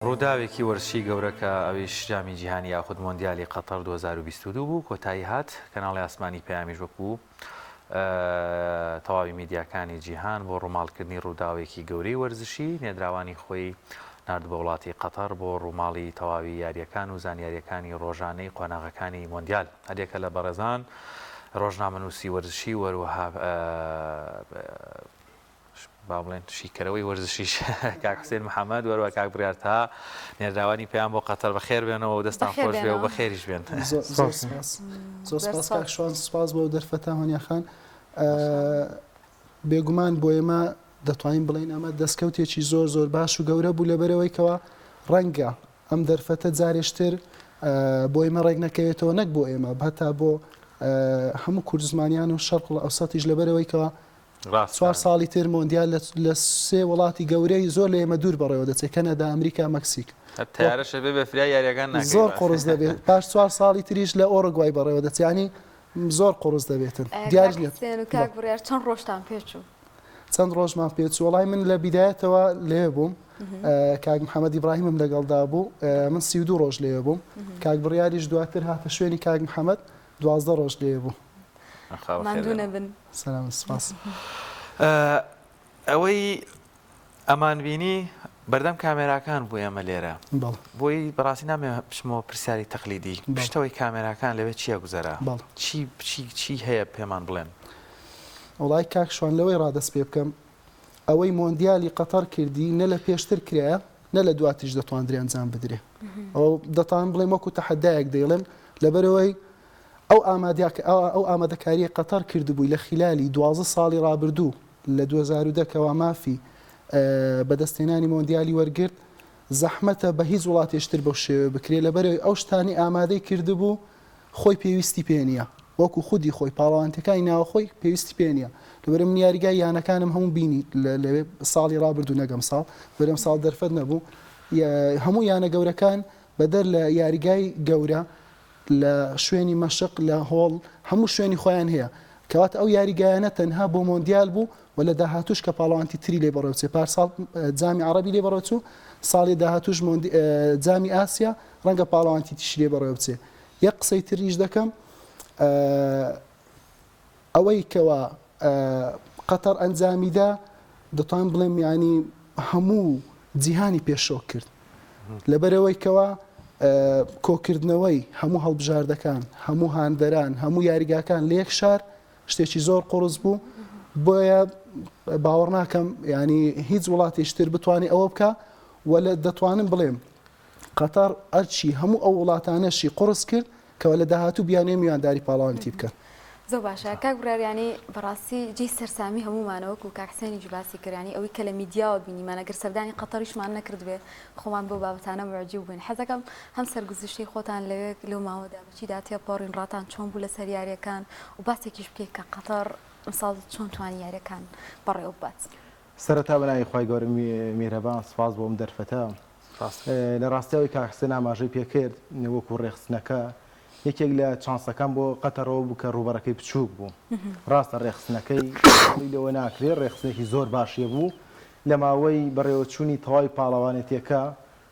ڕووداوێکی وەرزشی گەورە کە ئەویش جامی جیهانی یاخود مۆندیالی قەتەر 2022 بوو کۆتایی هات کەناڵی ئاسمانی پەیامیش وەکو تەواوی میدیاکانی جیهان بۆ ڕووماڵکردنی ڕووداوێکی گەورەی وەرزشی نێدراوانی خۆی نرد بە وڵاتی قەتەر بۆ ڕووماڵی تەواوی یاریەکان و زانیاریەکانی ڕۆژانەی قۆناغەکانی مۆندیال هەرێکە لە بەڕێزان ڕۆژنامەنووسی وەرزشی وەروەها با بڵێن شیکەرەوەی وەرزشیش کاک حوسێن محەممەد وەروە کاک بڕیارتا نێردراوانی پێیان بۆ قەتەر بەخێر بێنەوە و دەستان خۆش بێ و بەخێریش بێن. زۆر سپاس کاک شوان، سپاس بۆ دەرفەتە هۆنیاخان. بێگومان بۆ ئێمە دەتوانین بڵین ئەمە دەستکەوتێکی زۆر زۆر باش و گەورە بوو لەبەرەوەیکەوە ڕەنگە ئەم دەرفەتە جارێشتر بۆ ئێمە ڕێک نەکەوێتەوە نەک بۆ ئێمە هەتا بۆ هەموو کورد زمانیان و شەرق ئەوسەتیش لەبەرەوەیکەوە 4 ساڵی تر مۆندیال لە 3 وڵاتی گەورەی زۆر لە ئێمە دوور بەڕێوە دەچێت کەنەدا، ئەمریکا، مەکسیک. تیارەشە بێ بە فرای یاریەکان ناکرێت زۆر قڕز دەبێت. پاش 4 ساڵی تریش لە ئۆڕگوای بەڕێوە دەچێت، ینی زۆر قڕز دەبێتن. دیار کاک بڕیار چەند ڕۆژتان پێچوو؟ چەند ڕۆژمان پێچوو. وەڵای من لە بیدایەتەوە لێ بووم، کاک محەممەد ئیبراهیمم لەگەڵدا بوو، من 32 ڕۆژ لێ بووم. کاک بڕیاریش دواتر هاتە شوێنی کاک محەممەد 12 ڕۆژ لێ بوو. ماندوو نەبن. سەلام، سپاس. ئەوەی ئەمانبینی بەردەم کامێراکان بوو ئێمە لێرە بۆی بەڕاستی نامێ بچمەوە پرسیاری تەقلیدی پشتەوەی کامێراکان لەوێ چییە گوزەرە چی هەیە پێمان بڵێن؟ وڵای کاک شوان لەوەی ڕادەست پێ بکەم ئەوەی مۆندیالی قەتەر کردی نە لە پێشتر کرایە نە لە دواتیش دەتوانرێ ئەنجام بدرێ. ئەو دەتوان بڵێم وەکو تەحەدایەک دەیڵێن لەبەرەوەی ئەو ئامادەکاریە قەتەر کردبووی لە خلالی 12 ساڵی ڕابردوو لە 2010کەوە مافی بەدەستێنانی مۆندیالی وەرگرت زەحمەتە بە هیچ وڵاتێشتر بەو شێوە بکرێت لەبەرەوەی ئەو شتانی ئامادەی کردبوو خۆی پێویستی پێ نییە، وەکو خودی خۆی پاڵەوانتەکانی ناوەخۆی پێویستی پێ نییە. لەبەرە من یاریگای یانەکانم هەموو بینی لەوێ ساڵی ڕابردوو نەگەم ساڵ بەرەم ساڵ دەرفەت نەبوو. هەموو یانە گەورەکان بەدەر لە یاریگای گەورە لە شوێنی مەشق لە هۆڵ هەموو شوێنی خۆیان هەیە کەواتە ئەو یاریگایانە تەنها بۆ مۆندیال بوو و لە داهاتوش کە پاڵەوانتی تری لێ بەڕێوچێ پارساڵ جامی عەرەبی لێ بەڕێوچوو، ساڵی داهاتوش جامی ئاسیا ڕەنگە پاڵەوانتی تیش لێ بەڕێوە بچێ. یەک قسەی تریش دەکەم ئەوەی کەوە قەتەر ئەنجامیدا دەتوان بڵێم ینی هەموو جیهانی پێشۆ کرد لەبەرەوەی کەوە کۆکردنەوەی هەموو هەڵبژاردەکان هەموو هاندەران هەموو یاریگاکان لە یەک شار شتێکی زۆر قڕز بوو. بۆیە باوەڕ ناکەم ینی هیچ وڵاتێشتر بتوانێت ئەوە بکە ولا دەتوانم بڵێم قەتەر ئەرچی هەموو ئەو وڵاتانەشی قڕز کرد کەوە لە داهاتوو بیانێ میوانداری پاڵەوانتی بکەن. زۆر باشە کاک بڕیارانی بەڕاستی جێی سەرسامی هەمومانەوەکو کاک حوسێنی جوباسی کردانی ئەوەی کە لە میدیاوە بینیمانە گەر سەردانی قەتەریشمان نەکرد بێ خۆمان بۆ بابەتانە معجوب بووین. حەزەکەم هەم سەرگوزشتەی خۆتان لەوێ لەو ماوەدا بچیدا تێپەڕین ڕاتان چۆن بوو لە سەر یاریەکان و باسێکیش بکەیت کە قەتەر ئەمساڵ چۆن توانی یاریەکان بەڕێوە بات. سەرەتا بەناوی خوای گەورە میهرەبان سپاس بۆ ئەم دەرفەتە. لە ڕاستیەوەی کاک حوسێن ئاماژەی پێکرد وەکو ڕێخستنەکە یەکێک لە چانسەکان بۆ قەتەرەوە بوو کە ڕووبەرەکەی بچووک بوو. ڕاستە ڕێخستنەکەی لەوە ناکرێت، ڕێخستنێکی زۆر باشیە بوو لە ماوەی بەڕێوەچوونی تەواوی پاڵەوانێتیەکە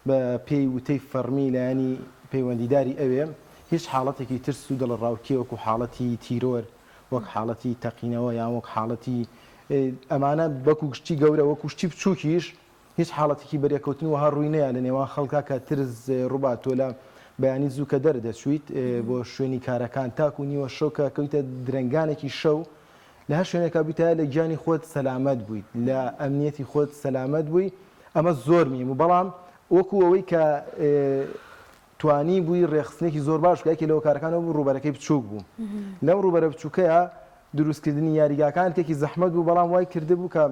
بە پێی وتەی فەرمی لایەنی پەیوەندیداری ئەوێ هیچ حاڵەتێکی ترس و دڵڕاوکی وەکو حاڵەتی تیرۆر وەک حاڵەتی تەقینەوە یان وەک حاڵەتی ئەمانە بەکو گشتی گەورە وەکو شتی بچووکیش هیچ حاڵەتێکی بەریەکەوتن وها ڕووی نەیە لە نێوان خەڵکا کە ترس ڕووباتۆ لە بەیانی زوو کە دەردەچویت بۆ شوێنی کارەکان تاکو نیوە شەو کە کەوتە درنگانێکی شەو لە هەر شوێنێکا بیتە لە گیانی خۆت سەلامەت بوویت لە ئەمنیەتی خۆت سەلامەت بووی. ئەمە زۆر میم و بەڵام وەکو ئەوەی کە توانی بووی ڕێخستنێکی زۆر باش کە لەوە کارەکانەوە بوو ڕووبەرەکەی بچووک بوو. لەم ڕووبەرە بچووکەیە دروستکردنی یاریگاکان تێکی زەحمەت بوو بەڵام وای کرده بوو کە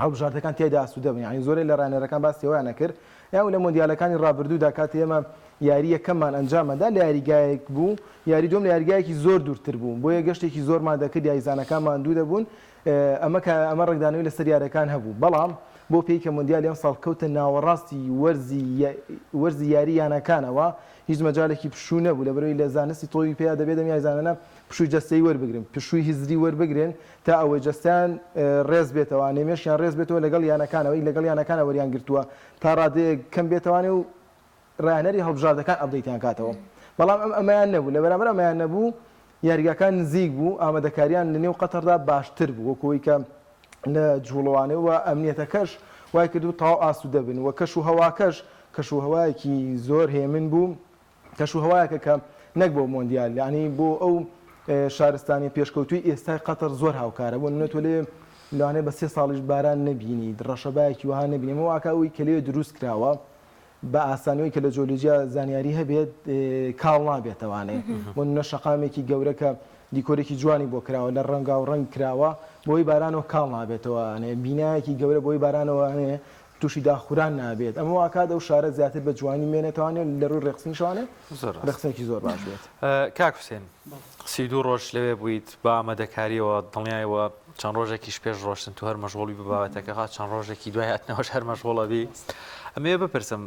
هەڵبژاردەکان تێدا ئاسوودە بن. یعنی زۆرێک لە ڕانێرەکان باسیەوەیان نەکرد یان لە مۆندیالەکانی ڕابردوودا کاتی ئێمە یاری یەکەممان ئەنجامەدا لە یاریگایەک بوو، یاری دوم لە یاریگایەکی زۆر دوورتر بوو بۆیە گەشتێکی زۆرمان دەکرد یاریزانەکانمان دوو دەبوون. ئەمە ڕێکدانەوەی لەسەر یاریەکان هەبوو بەڵام بۆ پێی کە مۆندیال ئەم ساڵ کەوتە ناوەڕاستی وەرزی یارییانەکانەوە هیچ مەجالێکی پشوو نەبوو لەبەرەوەی لە زانستی تۆی پێیا دەبێت دەمی زانانە پشووی جەستەی وەربگرن پشووی هیزری وەربگرن تا ئەوەی جەستیان ڕێز بێتەوە نێمێشیان ڕێز بێتەوە لەگەڵ یانەکانەوەی لەگەڵ یانەکانە وەریان گرتووە تا ڕادەیە کەم بێتەوانێ و ڕایەنەری هەڵبژاردەکان ئەبدەیتیان کاتەوە بەڵام ئەمەیان نەبوو لە بەرامبەر ئەمەیان نەبوو یاریگاکان نزیک بوو ئامادەکاریان لە نێو قەتەردا باشتر بوو وەکەوەی کە لە جوڵەوانەوە ئەمنیەتەکەش وای کردو تاو ئاسوودە بن و کەش و هەواکەش کەش و هەوایەکی زۆر هێمن بوو کەش و هەوایەکە کە نەک بۆ مۆندیال یعنی بۆ ئەو شارستانی پێشکەوتوی ئێستای قەتەر زۆر هاوکارە بۆ نمونە تۆ لێ لەوانەیە بە 3 ساڵیش باران نەبینی ڕەشەبایەکی وها نەبینی ئەمە واکە ئەوەی کە لێ دروست کراوە بە ئاسانیەوەی کە لە جۆلۆجیا زانیاری هەبێت کاڵ نابێتەوانێ بۆ نمونە شەقامێکی گەورەکە دیکۆرێکی جوانی بۆ کراوە لە ڕەنگا و ڕەنگ کراوە بۆی بارانەوە کاڵ نابێتەوە بینایەکی گەورە بۆی بارانەوە تووشی داخوران نابێت ئەمە واکات ئەو شارە زیاتر بە جوانی مێنێتوانێت لە ڕووی ڕێخستنیشانێ ڕێخستێکی زۆر باش بێت. کاک حوسێن 32 ڕۆژ لەوێ بوویت با ئامادەکاریەوە دڵنیایەوە چەند ڕۆژێکیش پێش ڕۆشتن تو هەر مەشغوڵی ببابەتەکە هات چەند ڕۆژێکی دوای هاتنەوەش هەر مەشغوڵە بی ئەمێ بپرسم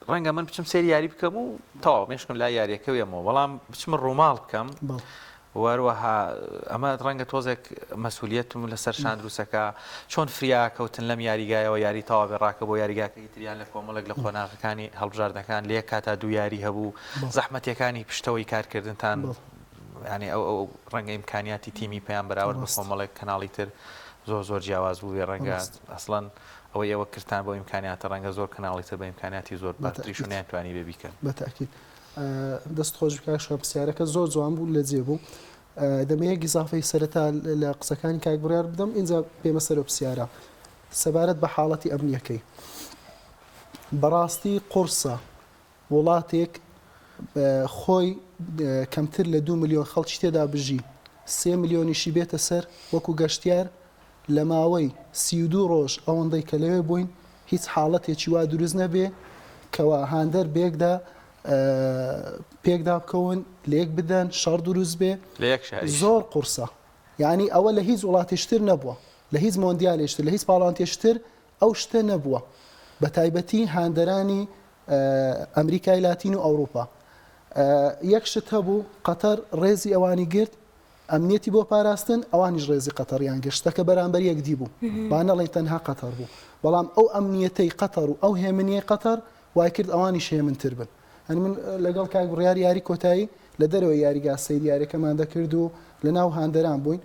ڕەنگە من بچم سێری یاری بکەم و تەواو مێشکم لا یاریەکەوێمەوە بەڵام بچمە ڕووماڵ بکەم وەروەها ئەمە ڕەنگە تۆزێک مەسئولیەتم لەسەر شان دروستەکە چۆن فریا کەوتن لەم یاریگایەوە یاری تەواو بێڕاکە بۆ یاریگاکەی تریان لە کۆمەڵێک لە قۆناغەکانی هەڵبژاردنەکان لێک کاتا دوو یاری هەبوو زەحمەتیەکانی پشتەوەی کارکردنتان ینی ئەو ڕەنگە ئیمکانیاتی تیمی پێیان بەراورد بە کۆمەڵێک کەناڵی تر زۆر جیاواز بوو بێ ڕەنگە ئەسڵەن ئەوەی ئەوە کردان بۆ ئیمکانیاتە ڕەنگە زۆر کەناڵی تر بە ئیمکانیاتی زۆر باتریش و ناتوانی بێ بیکەن بەتاکید دەست خۆش بکە شە پرسیارەکە زۆر جوان بوو لە جێ بوو دەمەیە گیزافەی سەرەتا لە قسەکانی کاک بڕیار بدەم اینجا پێمە سەر پرسیارە سەبارەت بە حاڵەتی ئەمنیەکەی بەڕاستی قورسە وڵاتێک خۆی کەمتر لە 2 ملیۆن خەڵکی تێدا بژی 3 ملیۆنیشی بێتە سەر وەکو گەشتیار لە ماوەی 32 ڕۆژ ئەوەندەی کە لەوێ بووین هیچ حاڵەتێکی وا دروست نەبێ کەوا هاندەر پێکدا بکەون لێک بدەن شەڕ دروست بێ زۆر قورسە یعنی ئەوە لە هیچ وڵاتیشتر نەبووە لە هیچ مۆندیالێشتر لە هیچ پاڵانتێشتر ئەو شتە نەبووە بە تایبەتی هاندەرانی ئەمریکای لاتین و ئەوروپا یەک شت هەبوو قەتەر ڕێزی ئەوانی گرت ئەمنیەتی بۆ پاراستن ئەوانیش ڕێزی قەتەریان گشتەکە بەرامبەر یەکدی بوو با نەڵێن تەنها قەتەر بوو بەڵام ئەو ئەمنیەتەی قەتەر و ئەو هێمنیەی قەتەر وای کرد ئەوانیش هێمنتر بن هەنی من لەگەڵ کاک بڕیار یاری کۆتایی لە دەرەوەی یاریگا سەیر یاریەکەمان دەکرد و لە ناو هاندەران بووین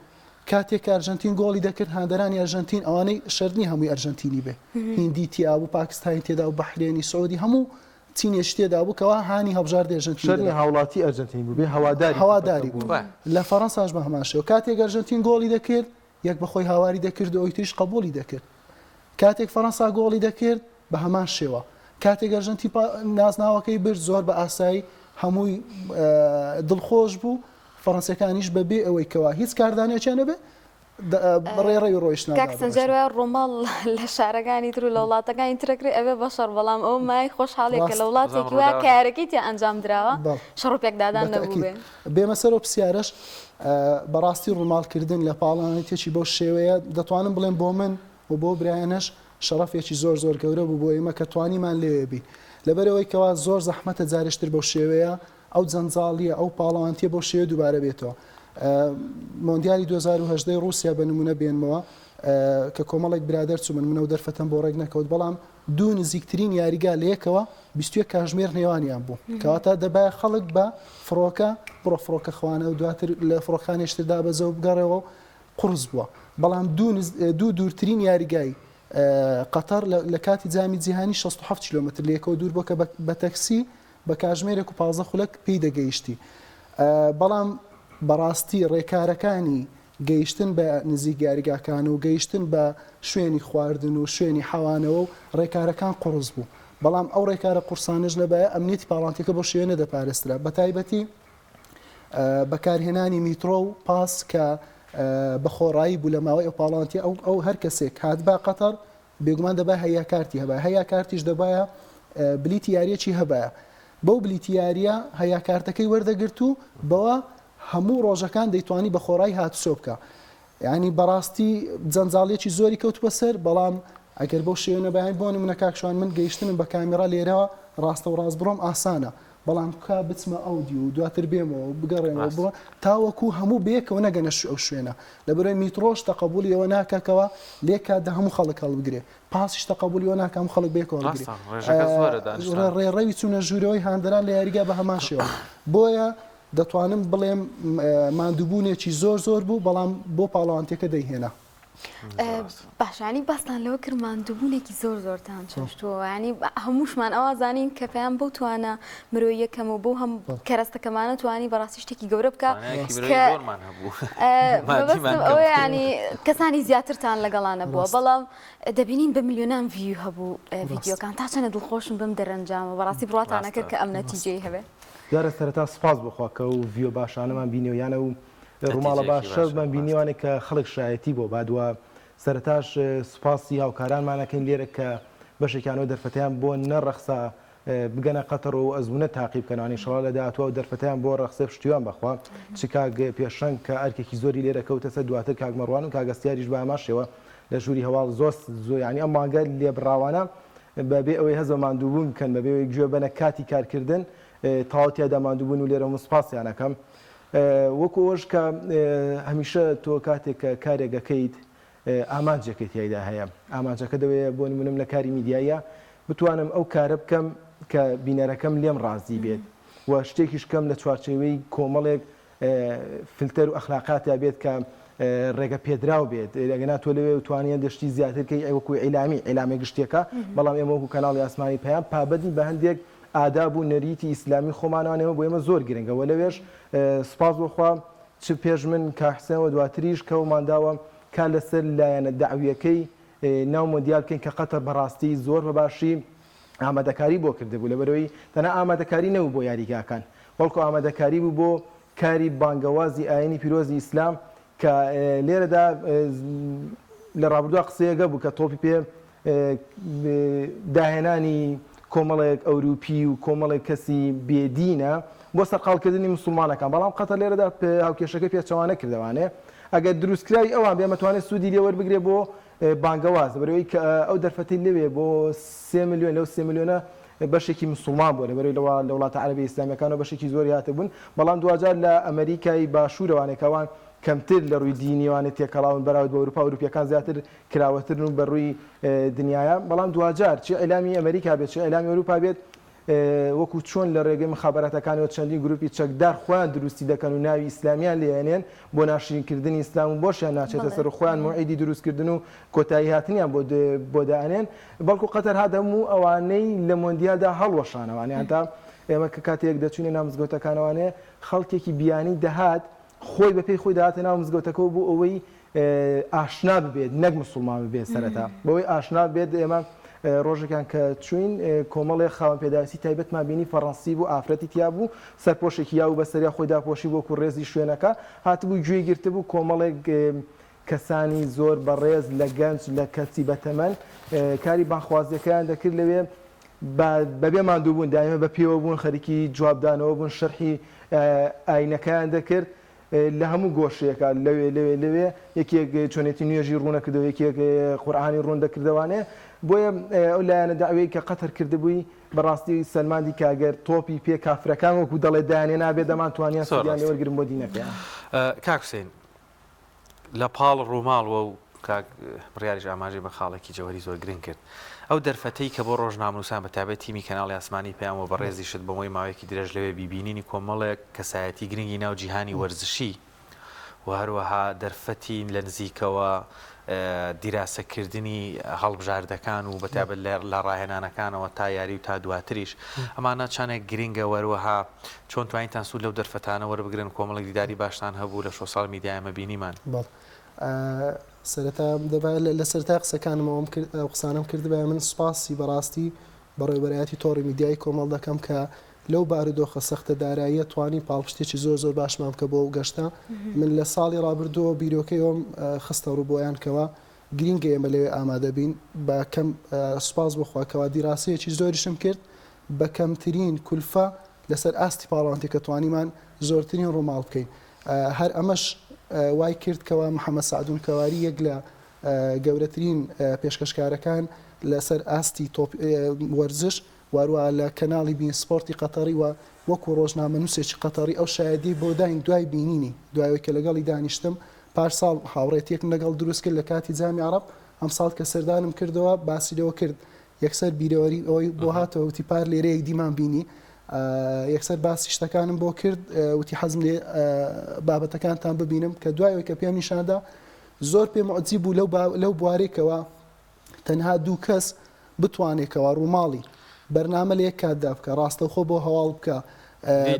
کاتێک ئەرژەنتین گۆڵی دەکرد هاندەرانی ئەرژەنتین ئەوانەی شەرنی هەمووی ئەرژەنتینی بێ هیندی تیا بوو پاکستانی تێدا و بەحرێنی سعودی هەموو چینێش تێدا بوو کەوا هانی هەڵبژاردی ئەرژەنتین شەرنی هاوڵاتی ئەرژەنتین بوو بێ هەواداری بوو لە فەڕەنساش بە هەمان شێوە کاتێک ئەرژەنتین گۆڵی دەکرد یەک بەخۆی هاواری دەکرد و ئەوی تریش قبولی دەکرد کاتێک فەڕەنسا گۆڵی دەکرد بە هەمان شێوە کاتێک ئەرژەنتین نازناوەکەی برد زۆر بە ئاسایی هەمووی دڵخۆش بوو فەڕەنسیەکانیش بەبێ ئەوەی کەوا هیچ کاردانێکیان نەبێ بەڕێڕەوی ڕۆیشتن کاکسنجەروە ڕۆماڵ لە شارەکانی تر و لە وڵاتەکانی ترەکری ئەوێ بەشەر بەڵام ئەو مای خۆشحاڵێکە لە وڵاتێکی وا کارەکەی تیا ئەنجام درراوە شەڕ و پێکدادان نەبوو بێ بێمە سەرۆ پرسیارەش بەڕاستی ڕووماڵکردن لە پاڵانێتێکی بۆ شێوەیە دەتوانم بڵێن بۆ من و بۆ برایەنەش شەڕەفێکی زۆر گەورە بوو بۆ ئێمە کە توانیمان لێبی لەبەرەوەی کەوا زۆر زەحمەتە جارشتر بەو شێوەیە ئەو جەنجاڵیە ئەو پاڵەوانتیە بۆ شێوە دووبارە بێتەوە مۆندیالی 2010 رووسیا بە نمونە بێنمەوە کە کۆمەڵێک برادەر چوو من منە و دەرفەتەم بۆ ڕێک نەکەوت بەڵام دوو نزیکترین یاریگا لەیەکەوە 21 کاژمێر نێوانیان بوو کەواتە دەبای خەڵک بە فڕۆکە بڕۆ فڕۆکە خوانە و دواتر لە فڕۆخانێشتردا بەزەوە بگەڕێەوە قورس بووە بەڵام دوو دوورترین یاریگای قەتەر لە کاتی جامی جیهانی 67 کیلۆمتر لەیەکەوە دوور بووە کە بە تەکسی بە کاژمێرێک و 15 خولەک پێی دەگەیشتی بەڵام بەڕاستی ڕێکارەکانی گەیشتن بە نزیک یاریگاکان و گەیشتن بە شوێنی خواردن و شوێنی حەوانەوە و ڕێکارەکان قورس بوو بەڵام ئەو ڕێکارە قورسانش لەبایە ئەمنیەتی پاڵانتیەکە بۆ شوێنە دەپارێسترا بە تایبەتی بەکارهێنانی میترۆ و پاس کە بە خۆڕایی بوو لە ماوەی ئەو پاڵانتی ئەو هەر کەسێک هات با قەتەر بێگومان دەبای هەیە کارتی هەبای هەیە کارتیش دەبایە بلیتی یاریەکی هەبایە بەو بلیتی یاریە هەیە کارتەکەی وەردەگرت و بەوە هەموو ڕۆژەکان دەیتوانی بە خۆڕایی هاتوچۆ بکە یعنی بەڕاستی جەنجاڵیەکی زۆری کەوت بەسەر بەڵام ئەگەر بەو شێوەیە بەیان بۆ نمونە کاکشوان من گەیشتنم بە کامێرا لێرەوە ڕاستە و ڕاست بڕۆم ئاسانە بەڵام کا بچمە ئەودی و دواتر بێمەوە بگەڕێمەوە بۆ تاوەکو هەموو بێکەوە نەگەنە ئەو شوێنە لەبەرەوەی میترۆش تەقبولیەوە ناکەکەوە لێکات هەموو خەڵک هەڵبگرێ پاسیش تەقبولیەوە ناکە هەموو خەڵک بێکەوە ڕێڕەوی چوونە ژوورەوەی هاندەران لە یاریگا بە هەمان شێوە بۆیە دەتوانم بڵێم ماندووبوونێکی زۆر بوو بەڵام بۆ پاڵەوانتێکە دەیهێنا باشانی باستان لەوە کرد ماندووبوونێکی زۆرتان چۆشتووە ینی هەمووشمان ئەوە زانین کە پێیان بەو توانە مرۆی یەکەم و بۆ هەم کەرەستەکەمانە توانی بەڕاستی شتێکی گەورە بکە ئەوە ینی کەسانی زیاترتان لەگەڵانە بووە بەڵام دەبینین بە میلیۆنان ڤیو هەبوو ڤیدیۆکان تا چەنە دڵخۆشم بم دەرەنجامە بەڕاستی بڕاتانە کرد کە ئەم نەتیجەی هەبێ یارە سەرەتا سپاس بخوا کە و ڤیۆ باشانەمان بینیەوە یانە و ڕووماڵە باشەمان بینیوانێک کە خەڵک شایەتی بۆ بادووە سەرەتاش سوپاسی هاوکارانمانەکەین لێرە کە بەشێکیانەوە دەرفەتیان بۆ نەڕەخسا بگەنە قەتەر و ئەزمونە تاقیب بکەنەوەی شەڵا لە داهاتوە و دەرفەتیان بۆ ڕەخسە پشتیوان بەخوا چ کاگ پێشەنگ کە ئەرکێکی زۆری لێرە کەوتە سەر دواتر کاک مەڕوان و کاگەستیاریش بە ئاماشەوە لە ژووری هەواڵ زۆر ینی ئەم مانگە لێبڕاوانە بەبێ ئەوەی هەزە ماندووبوون بکەن بەبێ ئەوەی گوێ بەنە کاتی کارکردن تاوەتیادا ماندووبوون و لێرە سوپاسیانەکەم وەکو ئەوش کە هەمیشە تۆ کاتێک کە کارێکەکەیت ئامانجەکەی تایدا هەیە ئامانجەکە دەوەیە بۆ نمونم لە کاری میدیایە بتوانم ئەو کارە بکەم کە بینەرەکەم لێم ڕازی بێت و شتێکیش کەم لە چوارچێوەی کۆمەڵێک فلتەر و ئەخلاقاتیا بێت کە ڕێگە پێدراو بێت ئەگەنا تۆ لەوێ توانیان دەشتی زیاترکەی ئەوەکو ئیلامی گشتێکە بەڵام ئێمە وەکو کەناڵی ئاسمانی پەیام پابەتی بە هەندێک ئاداب و نەریتی ئیسلامی خۆمانەوە بۆ ئێمە زۆر گرنگەوە لەوێش سپاس بۆخوا چ پێش من کاحسێنەوە دواتریش کەومانداوە کا لەسەر لایەنە داویەکەی ناو مۆندیال بکەین کە قەتەر بەڕاستی زۆر بەباشی ئامادەکاری بۆ کردبوو لەبەرەوەی تەنها ئامادەکاری نەبوو بۆ یاریگاکان بەڵکو ئامادەکاری بوو بۆ کاری بانگەوازی ئاینی پیرۆزی ئیسلام کە لێرەدا لە ڕابردووە قسەیەگە بوو کە تۆپی پێ داهێنانی کۆمەڵێک ئەوروپی و کۆمەڵێک کەسی بێدینە بۆ سەرقاڵکردنی مسلمانەکان بەڵام قەتەر لێرەدا هاوکێشەکەی پێچەوانە کردوانێ ئەگەر دروستکراوی ئەوان بێمەتوانێت سوودی لێ وەربگرێ بۆ بانگەواز بەرەوەی کە ئەو دەرفەتی لەوێ بۆ 3 میلیۆن لەو 3 میلیۆنە بەشێکی مسلمان بووە لەبەرەوەی لە وڵاتە عەرەبی ئیسلامیەکانەوە بەشێکی زۆری هاتبوون بەڵام دوجار لە ئەمریکای باشوورەوانێکەوان کەمتر لە ڕووی دینیوانێت تێکەڵاون بەراورد بە ئەوروپا ئەوروپیەکان زیاتر کراوەترن و بە ڕووی دنیاە بەڵام دوجار چ ئەلامی ئەمریکا بێت چ ئەلامی ئەوروپا بێت وەکو چۆن لە ڕێگەی مخابەراتەکانەوە چەندین گروپی چەکدار خۆیان دروستی دەکەن و ناوی ئیسلامیان لێنێن بۆ ناشرینکردنی ئیسلام و بۆشیان ناچێتە سەر خۆیان موعیدی دروستکردن و کۆتایی هاتنیان بۆ دائنێن بەڵکو قەتەر هەموو ئەوانەی لە مۆندیالدا هەڵوەشانەوانیان تا ئێمە کە کاتێک دەچوونێ ناو مزگەوتەکانەوانێ خەڵکێکی بیانی دەهات خۆی بەپێی خۆی داهاتە ناو مزگەوتەکەەوە بوو ئەوەی ئاشنا ببێت نەک مسلمان ببێت سەرەتا بەوەی ئاشنا بێت ئێمە ڕۆژێکان کە چوین کۆمەڵێ خاوەن پێداویستی تایبەتمان بینی فەڕەنسی بوو ئافرەتی تیا بوو سەرپۆشێکی یا و بەسەریا خۆی داپۆشی بۆ کوڕێزی شوێنەکە هاتبوو گوێی گرتبوو کۆمەڵێک کەسانی زۆر بەڕێز لە گەنج لە کەچی بەتەمەن کاری بانخوازیەکەیان دەکرد لەوێ بەبێ ماندووبوون دائیمە بە پێوە بوون خەریکی جوابدانەوە بوون شەرحی ئاینەکەیان دەکرد لە هەموو گۆشەیەکە لەوێ یەکێک چۆنێتی نوێژی ڕوونەکردەوە یەکێک قورئانی ڕوون دەکردەوانێ بۆیە ئەو لایەنە داوای کە قەتەر کردبووی بەڕاستی سەلماندی کاگەر تۆپی پێ کافرەکان وەکو دەڵێ دایانێ نابێت دەمانتوانیان سوودیان لێ وەرگرن بۆ دینەکەیان. کاک حوسێن لە پاڵ ڕووماڵەوە و کاک بڕیاریش ئاماژەی بە خاڵێکی جەوهەری زۆر گرنگ کرد ئەو دەرفەتەی کە بۆ ڕۆژنامەنووسان بەتابەت تیمی کەناڵی ئاسمانی پەیامەوە بەڕێزی شت بەمەوەی ماوەیەکی درێژ لەوێ بیبینینی کۆمەڵێک کەسایەتی گرنگی ناو جیهانی وەرزشی و هەروەها دەرفەتین لە نزیکەوە دیراسەکردنی هەڵبژاردەکان و بەتابەت لە ڕاهێنانەکانەوە تا یاری و تا دواتریش ئەمانە چانێک گرنگە وەروەها چۆن توانیتان سوود لەو دەرفەتانە وەربگرن کۆمەڵێک دیداری باشتان هەبوو لە سۆسیال میدیای ئەمە بینیمان سەرەتا دەبێت لە سەرتا قسەکانمەوەم قسانم کرد بە من سوپاسی بەڕاستی بەڕێوەبەرایەتی تۆڕی میدیای کۆمەڵ دەکەم کە لەو بارودۆخە سەختە داراییە توانی پاڵپشتێکی زۆر باشمان بکە بۆ گەشتە من لە ساڵی ڕابردووە بیرۆکەیەوەم خستە ڕووبۆیانکەوە گرینگە ئێمە لەوێ ئامادە بین بە کەم سوپاس بخواکەوە دیراسەیەکی زۆریشم کرد بە کەمترین کولفە لەسەر ئاستی پاڵانتێکە توانیمان زۆرترین ڕووماڵ بکەین هەر ئەمەش وای کردکەوە محەممەد سعدون کەواری یەک لە گەورەترین پێشکەشکارەکان لەسەر ئاستی وەرزش واروە لە کەناڵی بین سپۆرتی قەتەری و وەکو ڕۆژنامە نووسێکی قەتەری ئەو شایەتی بۆ داین دوای بینینی دوایەوەی کە لەگەڵی دانیشتم پاش ساڵ هاوڕێتیەک لەگەڵ دروست کرد لە کاتی جامی عەرەب ئەم ساڵ کە سەردانم کردەوە باسی لەوە کرد یەکسەر بیرەوەری ئەوەی بۆ هاتەوە وتی پار لێرەیەک دیمان بینی یەکسەر باسی شتەکانم بۆ کرد وتی حەزم لێ بابەتەکانتان ببینم کە دوایەوەی کە پێم نیشاندا زۆر پێم عجیب بوو لەو بوارێکەوە تەنها دوو کەس بتوانێتەوە ڕووماڵی بەرنامە لە یەک کاتدا بکە ڕاستەوخۆ بۆ هەواڵ بکە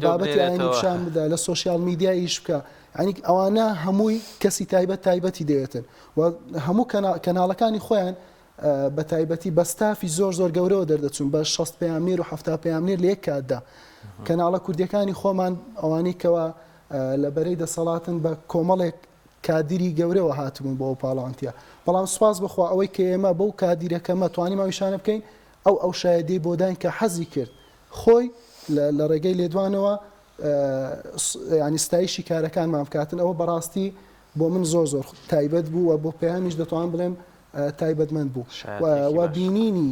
بابەتی ئاینی پیشان بدە لە سۆشیال میدیایش بکە ینی ئەوانە هەمووی کەسی تایبەتی دەوێتن و هەموو کەناڵەکانی خۆیان بە تایبەتی بەستافی زۆر گەورەوە دەردەچوون بە 60 پەیامنێر و 70 پەیامنێر لە یەک کاتدا کەناڵە کوردیەکانی خۆمان ئەوانەی کەوە لە بەرەی دەسەڵاتن بە کۆمەڵێک کادیری گەورەوە هاتبوون بۆ پاڵەوانتیە بەڵام سوپاس بخوا ئەوەی کە ئێمە بەو کادیرەکەمە توانیم ئەویشانە بکەین ئەو شایەدەی بۆدان کە حەزی کرد خۆی لە ڕێگەی لێدوانەوە ینی ستایشی کارەکانمان بکاتن ئەوە بەڕاستی بۆ من زۆر تایبەت بوو و بۆ پەیامیش دەتوان بڵێم تایبەتمەند بوو و بینینی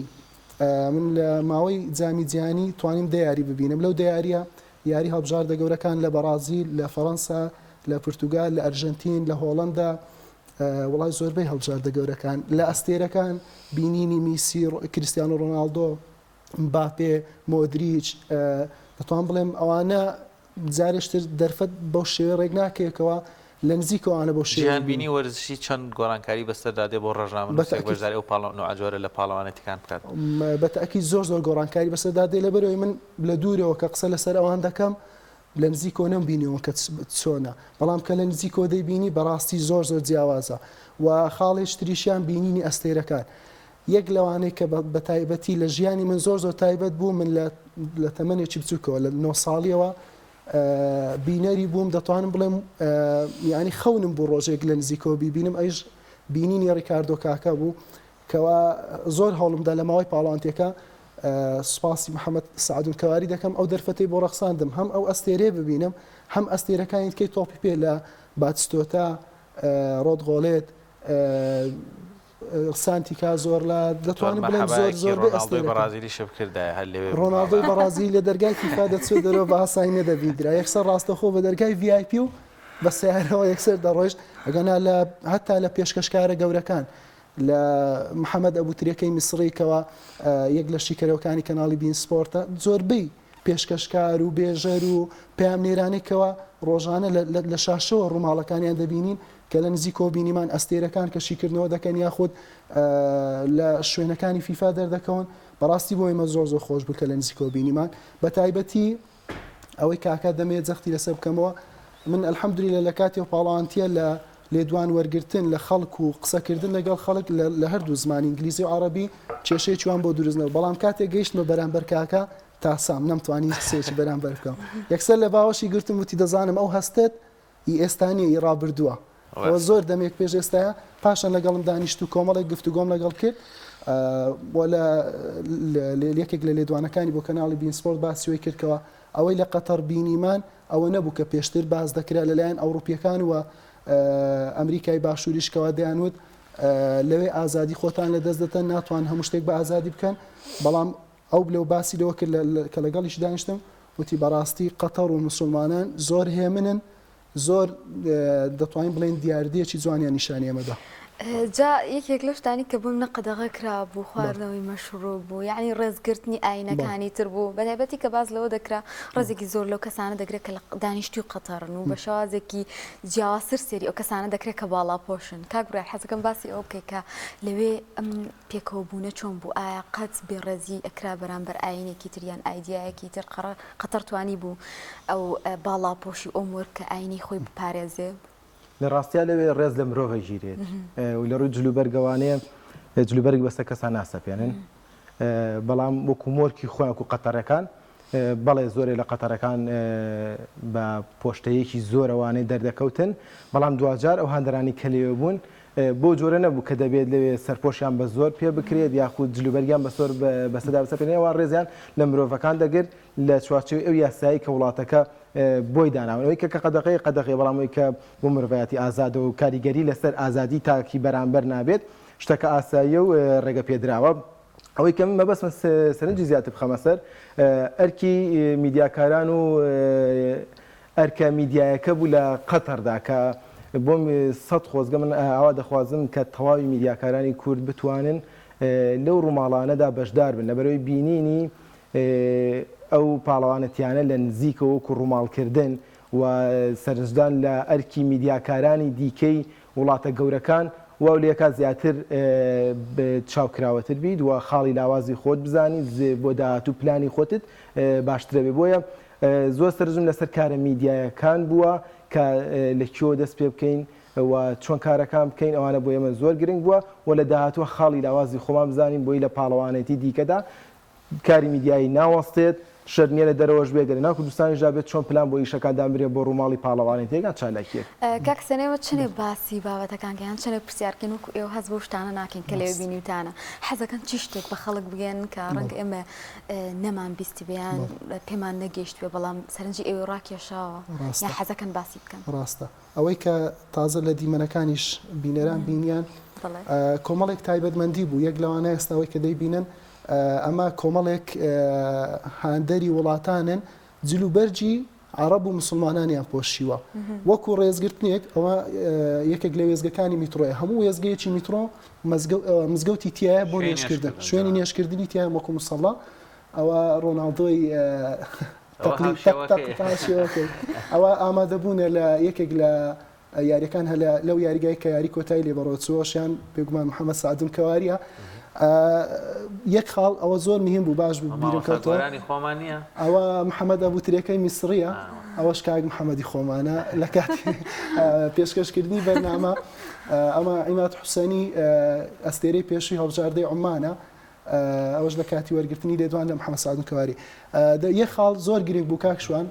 من لە ماوەی جامی جیهانی توانیم دیاری ببینم لەو دیاریە یاری هەڵبژاردە گەورەکان لە بەرازیل لە فەڕەنسا لە پورتوگال لە ئەرژەنتین لە هۆڵەندا وڵای زۆربەی هەڵبژاردە گەورەکان لە ئەستێرەکان بینینی میسی کریستیانۆ ڕۆناڵدۆ مباپێ مۆدریچ دەتوان بڵێم ئەوانە جارێشتر دەرفەت بەو شێوە ڕێک ناکەیەکەوە لە نزیکەوانە بۆ ژیانبینی وەرزشی چەند گۆڕانکاری بەسەردادێ بۆ ڕۆژنامە بەرزاری ئەو نوعجۆرە لە پاڵەوانێتیەکان بکات بەتەکی زۆر گۆڕانکاری بەسەردادێ لەبەرەوەی من لە دوورەوە کە قسە لەسەر ئەوان دەکەم لە نزیکۆ نەمبینیەوە کە چۆنە بەڵام کە لە نزیکۆ دەیبینی بەڕاستی زۆر جیاوازە و خاڵێش تریشیان بینینی ئەستێرەکان یەک لەوانەیە کە بە تایبەتی لە ژیانی من زۆر تایبەت بوو من لە تەمەنێکی بچووکەوە لە 9 ساڵیەوە بینەری بووم دەتوانم بڵێم ینی خەونم بوو ڕۆژێک لە نزیکەوە بیبینم ئەیش بینینی ڕیکاردۆ کاکە بوو کەوا زۆر هەوڵمدا لە ماوەی پاڵەوانتیەکە سوپاسی محەممەد سعدون کەواری دەکەم ئەو دەرفەتەی بۆ ڕەخساندم هەم ئەو ئەستێرێ ببینم هەم ئەستێرەکانی تکەی تۆپی پێ لە باتستۆتا ڕۆدغۆڵێت سانتیکا زۆر لە دەتوانم بڵێم زۆر بەرازیلی شەب کردای هەر لێ ڕۆناڵدۆی بەرازیل لە دەرگای فیفا دەچێت دەرەوە بە ئاسایی نەدەبیدرا یەکسەر ڕاستەخۆ بە دەرگای VIP و بە سیارەوە یەکسەر دەڕۆیشت ئەگەنا هەتا لە پێشکەشکارە گەورەکان لە محەممەد ئەبوتریەکەی میسڕیکەوە یەک لە شیکەرەوەکانی کەناڵی بین سپۆرتە زۆربەی پێشکەشکار و بێژەر و پەیامنێرانێکەوە ڕۆژانە لە شاشەوە ڕووماڵەکانیان دەبینین کە لە نزیکۆ بینیمان ئەستێرەکان کەشیکردنەوە دەکەن یاخود لە شوێنەکانی فیفا دەردەکەون بەڕاستی بۆ ئێمە زۆر خۆش بوو کە لە نزیکۆ بینیمان بە تایبەتی ئەوەی کاکە دەمێت جەختی لەسەر بکەمەوە من ئەلحەمدولیلە لە کاتی و پاڵەوانتیە لە لێدوان وەرگرتن لە خەڵک و قسەکردن لەگەڵ خەڵک لە هەردوو زمانی ئینگلیزی و عەرەبی کێشەیەکیوان بۆ دروستنەوە بەڵام کاتێک گەیشتمە بەرامبەر کاکە تاسام نەمتوانی قسێکی بەرامبەر بکەم یەکسەر لە باوەشی گرتم وتی دەزانم ئەو هەستێت ئێستانیە ڕابردووە ئەوە زۆر دەمێک پێش ئێستاە پاشان لەگەڵم دانیشت و کۆمەڵێک گفتوگۆم لەگەڵ کرد یەکێک لە لێدوانەکانی بۆ کەناڵی بین سپۆرت باسیەوەی کردکەوە ئەوەی لە قەتەر بینیمان ئەوە نەبوو کە پێشتر باز دەکرا لەلایەن ئەوروپیەکان و ئەمریکای باشووریشکەوە دەیانوت لەوێ ئازادی خۆتان لە دەست دەتەن ناتوان هەموو شتێک بە ئازادی بکەن بەڵام ئەو لەو باسی لەوە کرد کە لەگەڵیش دانیشتم وتی بەڕاستی قەتەر و مسلمانان زۆر هێمنن زۆر دەتوانین بڵێن دیاردەیەکی جوانیان نیشانی ئەمەدا جا یەکێک لەو شتانی کە بۆم نەقەدەغە کرا بوو خواردنەوەی مەشروب بوو یعنی ڕێزگرتنی ئاینەکانی تر بوو بەتایبەتی کە باز لەوە دەکرا ڕێزێکی زۆر لەو کەسانە دەگرێت کە دانیشتی و قەتەرن و بە شێوازێکی جیاوازتر سێری ئەو کەسانە دەکرێت کە باڵا پۆشن کاگورای حەزەکەم باسی ئەو بکەیت کە لەوێ ئەم پێکەوە بوونە چۆن بوو ئایا قەت بێڕێزی ئەکرا بەرامبەر ئاینێکی تریان ئایدیایەکی تر قەتەر توانی بوو ئەو باڵا پۆشی ئەو مرد کە ئاینی خۆی بپارێزێ لە ڕاستیا لەوێ ڕێز لە مرۆڤ ژیرێت و لە ڕووی جلوبەرگەوانەیە جلوبەرگ بەسە کەسان ناسەپێنن بەڵام وەکو مۆرکی خۆیان و قەتەرەکان بەڵێ زۆرێ لە قەتەرەکان بە پۆشتەیەکی زۆرەوانەی دەردەکەوتن بەڵام دوجار ئەو هەندەرانی کە لێوە بوون بۆ جۆرە نەبوو کە دەبێت لەوێ سەرپۆشیان بە زۆر پێ بکرێت یاخود جلوبەرگیان بە زۆر بەسەدا بسەپێنەوە ڕێزیان لە مرۆڤەکان دەگرت لە چوارچێوەی ئەو یاسایی کە وڵاتەکە بۆی داناونەوەی کە قەدەقی بەڵامەوەی کە بۆ مرڤایەتی ئازاد و کاریگەری لەسەر ئازادی تاکی بەرامبەر نابێت شتەکە ئاسایی و ڕێگە پێدراوە ئەوەی کە من مەبەستمە سەرنجی زیاتر بخەمە سەر ئەرکی میدیاکاران و ئەرکە میدیایەکە بوو لە قەتەردا کە بۆم 100 خۆزگە من ئاوا دەخوازم کە تەواوی میدیاکارانی کورد بتوانن لەو ڕووماڵانەدا بەشدار بن لەبەرەوەی بینینی ئەو پاڵەوانەتیانە لە نزیکەوە وەکو ڕووماڵکردن و سەرنجدان لە ئەرکی میدیاکارانی دیکەی وڵاتە گەورەکان و لێکا زیاتر چاوکراوەتر بیت و خاڵی لاوازی خۆت بزانی بۆ داهاتوو پلانی خۆتت باشترە بێ بۆیە زۆر سەرنجم لەسەر کارە میدیایەکان بووە کە لەکوێوە دەست پێ بکەین و چۆن کارەکان بکەین ئەوانە بۆ ئێمە زۆر گرنگ بووە و لە داهاتوە خاڵی لاوازی خۆمان بزانین بۆی لە پاڵەوانێتی دیکەدا کاری میدیایی ناوەستێت شەرنیە لە دەرەوەش بێگەن ناو کوردستانیشدا بێت چۆن پلان بۆ ئیشەکان دامرێ بۆ ڕووماڵی پاڵەوانێتیەکان چالاکیە کاکسێنەوە چنێ باسی بابەتەکانگەیان چنە پرسیارکەن وەکو ئێوە هەز بۆ شتانە ناکەین کە لێوە بینیوتانە حەزەکەن چی شتێک بە خەڵک بگەن کە ڕەنگە ئێمە نەمان بیستی بیان پێمان نەگەیشتوێ بەڵام سەرنجی ئێوە ڕاکێشاوە یا حەزەکەن باسی بکەن ڕاستە ئەوەی کە تازە لە دیمەنەکانیش بینەران بینیان کۆمەڵێک تایبەتمەندی بوو یەک لەوانە ئێستاەوەی کە دەیبینن ئەمە کۆمەڵێک هاندەری وڵاتانن جلوبەرجی عرب و مسلمانانیان پۆشیوە وەکو ڕێزگرتنێک ئەوە یەکێک لە وێزگەکانی میترۆیە هەموو وێزگەیەکی میترۆ مزگەوتی تایە بۆ نێشکردن شوێنی نێشکردنی تایە وەکو مسەڵا ئەوە ڕۆناڵدۆی ئەوە ئامادەبوونە لە یەکێک لە یاریەکان هەلا لەو یاریگای کە یاری کۆتایی لێ بەڕۆچۆشیان پێگومان محەممەد سعدون کەواریە یەک خاڵ ئەوە زۆر مهم بوو باش بیرم کەوتەوە ئەوە محەممەد ئەبوترەکەی میسریە ئەوەش کاک محەممەدی خۆمانە لە کاتی پێشکەشکردنی بەرنامە ئەمە عیماد حوسێنی ئەستێرەی پێشووی هەڵبژاردەی عومانە ئەوەش لە کاتی وەرگرتنی لێدوان لە محەممەد سعدون کەواری یەک خاڵ زۆر گرنگ بوو کاکشوان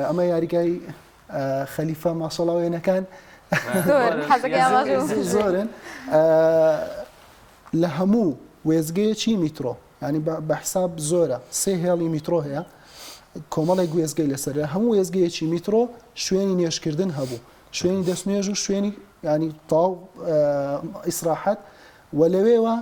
ئەمە یاریگای خەلیفە ماسەڵاوێنەکان زۆرن لە هەموو وێزگەیەکی میترۆ ینی بە حساب زۆرە سێ هێڵی میترۆ هەیە کۆمەڵی گوێزگەی لەسەر هەموو وێزگەیەکی میترۆ شوێنی نێشکردن هەبوو شوێنی دەستنوێژ و شوێنی ینی تاو ئیسراحەت و لەوێوە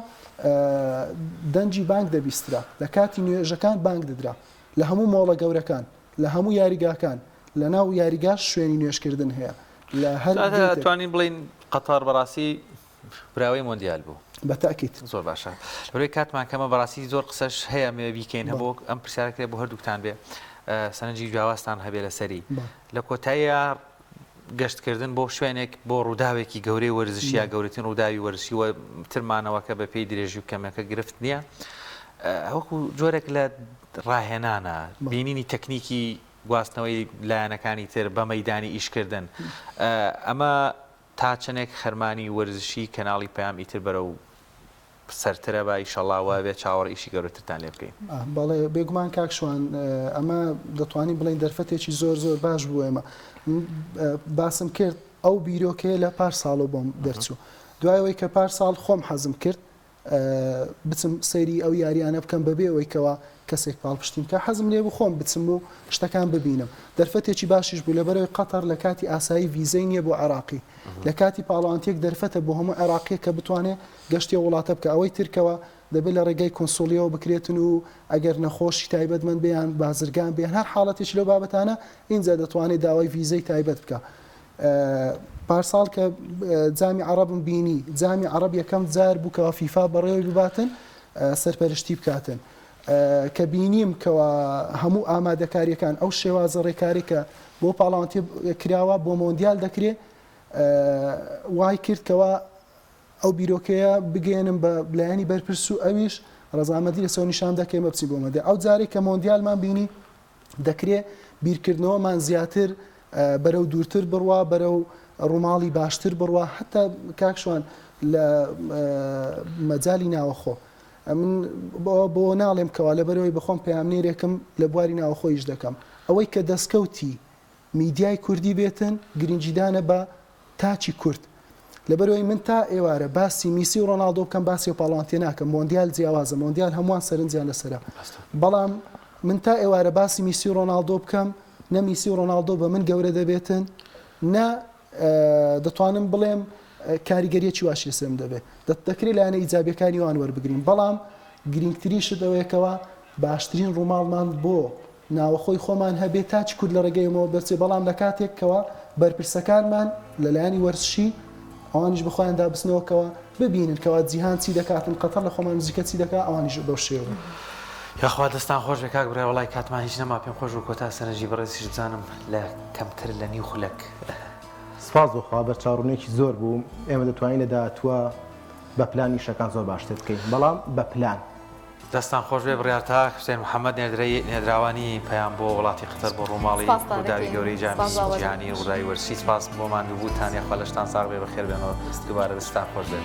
دەنجی بانک دەبیسترا لە کاتی نوێژەکان بانک دەدرا لە هەموو مۆڵە گەورەکان لە هەموو یاریگاکان لە ناو یاریگاش شوێنی نوێشکردن هەیە لە هەر توانین بڵین قەتار بەڕاستی براوەی مۆندیال بوو بەتاکیت زۆر باشە بەروی کاتمان کەمە بەڕاستی زۆر قسەش هەیە مێ بیکەین هەبوو ئەم پرسیارەکرێ بۆ هەردووکتان بێ سەرنجی جیاوازتان هەبێ لەسەری لە کۆتاییە گەشتکردن بۆ شوێنێک بۆ ڕووداوێکی گەورەی وەرزشی یا گەورەترین ڕووداوی وەرزشی وە ترمانەوەکە بە پێی درێژی و کەمەکە گرفت نییە وەکو جۆرێک لە ڕاهێنانە بینینی تەکنیکی گواستنەوەی لایەنەکانی تر بە مەیدانی ئیشکردن ئەمە تا چنێک خەرمانی وەرزشی کەناڵی پەیام ئیتر بەرە و سەرترە بە ئیشەڵڵا بێت چاوەڕ ئیشی گەورەترتان لێ بکەین بەڵێ بێگومان کاکشوان ئەمە دەتوانین بڵین دەرفەتێکی زۆر زۆر باش بوو ئێمە باسم کرد ئەو بیرۆکەیە لە پار ساڵۆ بۆم دەرچوو دوایەوەی کە پار ساڵ خۆم حەزم کرد بچم سەیری ئەو یاریانە بکەم بەبێ ئەوەی کەەوە کەسێک پاڵپشتیم کە حەزم لێ بوو خۆم بچم و شتەکان ببینم دەرفەتێکی باشیش بوو لەبەرەوەی قەتەر لە کاتی ئاسایی ڤیزەی نییە بۆ عێراقی لە کاتی پاڵەوانتێک دەرفەتە بۆ هەموو عێراقیە کە بتوانێت گەشتی وڵاتە بکە ئەوەی ترکەوە دەبێت لە ڕێگەی کۆنسۆلیەوە بکرێتن و ئەگەر نەخۆشی تایبەتمەند بیان بازرگان بیان هەر حاڵەتێکی لەو بابەتانە اینجا دەتوانێت داوای ڤیزەی تایبەت بکە پارساڵ کە جامی عەرەبم بینی جامی عەرەب یەکەم جار بوو کەەوە فیفا بەڕێوەی بباتن سەرپەرشتی بکاتن کە بینیم کەەوە هەموو ئامادەکاریەکان ئەو شێوازە ڕێکاری کە بۆ پاڵاوانتی کراوە بۆ مۆندیال دەکرێت وای کردکەوە ئەو بیرۆکەیە بگەێنم بە لایەنی بەرپرس و ئەویش ڕەزامەندی لەسەر نیشاندا کە ئێمە بچین بۆ مەدە ئەو جارێک کە مۆندیالمان بینی دەکرێت بیرکردنەوەمان زیاتر بەرەو دوورتر بڕوا بەرەو ڕووماڵی باشتر بڕوا حتا کاکشوان لە مەجای ناوەخۆ من بۆ ناڵێم کەوا لەبەرەوەی بخۆم پەیامنێرێکم لە بواری ناوەخۆیش دەکەم ئەوەی کە دەستکەوتی میدیای کوردی بێتن گرنجیدانە بە تاچی کورد لەبەرەوەی من تا ئێوارە باسی میسی و ڕۆناڵدۆ بکەم باسی و پاڵانتێ ناکەم مۆندیال جیاوازە مۆندیال هەمووان سەرنجیان لەسرە بەڵام من تا ئێوارە باسی میسی و ڕۆناڵدۆ بکەم نەمیسی و ڕۆناڵدۆ بە من گەورە دەبێتن نە دەتوانم بڵێم کاریگەریەکی واشی سم دەبێت دەکرێت لایەنە ئیجابیەکانی وان وەربگرین بەڵام گرنگتریشت ئەوەیەکەوە باشترین ڕووماڵمان بۆ ناوەخۆی خۆمان هەبێت تا چ کورد لە ڕێگەیەمەوە بچێ بەڵام لە کاتێکەوە بەرپرسەکانمان لەلایەنی وەرزشی ئەوانیش بخۆیان دابستنەوەکەوە ببینن کەوا جیهان چی دەکاتن قەتەر لە خۆمان نزیکە چی دەکات ئەوانیش بەو شێوە یاخوا دەستان خۆش بێ کاک برای وڵای کاتمان هیچ نەما پێم خۆش و کۆتا سەرنجی بەڕێزیش بزانم لە کەمتر لە نیو خولەک سپاس بۆخوا بەرچاوڕوونێکی زۆر بوو ئێمە دەتوانین لە داهاتووە بە پلانی شەکان زۆر باشتر بکەین بەڵام بە پلان دەستان خۆش بێ بڕیارتا حوسێن محەممەد نێردراوانی پەیام بۆ وڵاتی قەتەر بۆ ڕووماڵی ڕووداوی گەورەی جیهانی ڕووداوی وەرزشی سپاس بۆمان ببووتان یاخوا لەشتان ساغ بێ بەخێر بێنەوە دووبارە دەستان خۆش بێت